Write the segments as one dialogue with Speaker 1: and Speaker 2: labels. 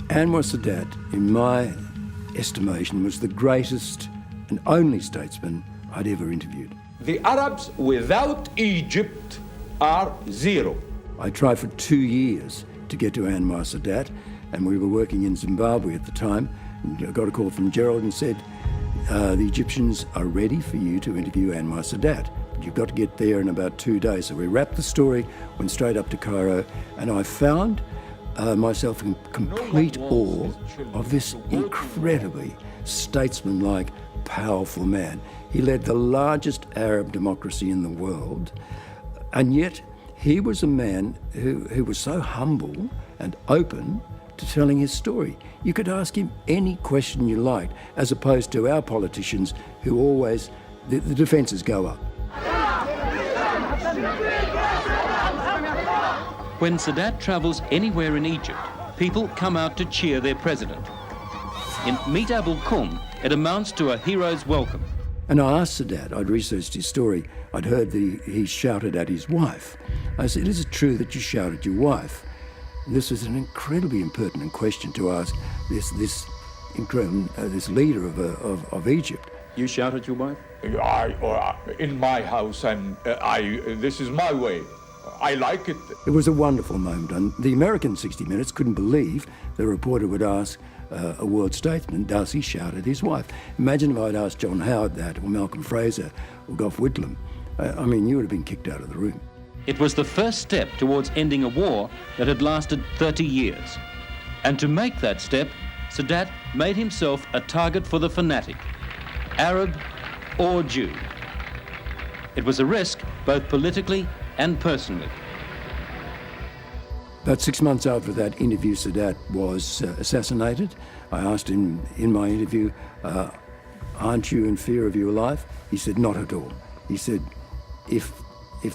Speaker 1: Anwar Sadat, in my estimation, was the greatest and only statesman I'd ever interviewed.
Speaker 2: The Arabs without Egypt are zero.
Speaker 1: I tried for 2 years to get to Anwar Sadat, and we were working in Zimbabwe at the time. And I got a call from Gerald and said, the Egyptians are ready for you to interview Anwar Sadat. You've got to get there in about 2 days. So we wrapped the story, went straight up to Cairo, and I found myself in complete awe of this incredibly statesman-like, powerful man. He led the largest Arab democracy in the world, and yet he was a man who was so humble and open to telling his story. You could ask him any question you liked, as opposed to our politicians who always, the defences go up.
Speaker 3: When Sadat travels anywhere in Egypt, people come out to cheer their president. In Meet Abul Qum, it amounts to a hero's welcome.
Speaker 1: And I asked Sadat, I'd researched his story, I'd heard he shouted at his wife. I said, is it true that you shouted at your wife? And this was an incredibly impertinent question to ask this leader of Egypt.
Speaker 3: You shouted at your wife?
Speaker 2: In my house, and this is my way. I like it.
Speaker 1: It was a wonderful moment, and the American 60 Minutes couldn't believe the reporter would ask a world statesman, does he shout at his wife? Imagine if I'd asked John Howard that, or Malcolm Fraser, or Gough Whitlam. I mean, you would have been kicked out of the room.
Speaker 3: It was the first step towards ending a war that had lasted 30 years. And to make that step, Sadat made himself a target for the fanatic, Arab or Jew. It was a risk, both politically and personally.
Speaker 1: About 6 months after that interview, Sadat was assassinated. I asked him in my interview, aren't you in fear of your life? He said, not at all. He said, if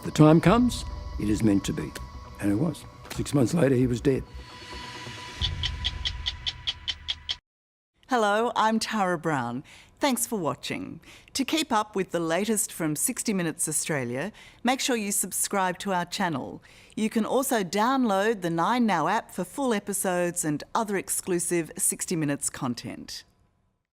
Speaker 1: the time comes, it is meant to be. And it was. 6 months later, he was dead.
Speaker 4: Hello, I'm Tara Brown. Thanks for watching. To keep up with the latest from 60 Minutes Australia, make sure you subscribe to our channel. You can also download the 9Now app for full episodes and other exclusive 60 Minutes content.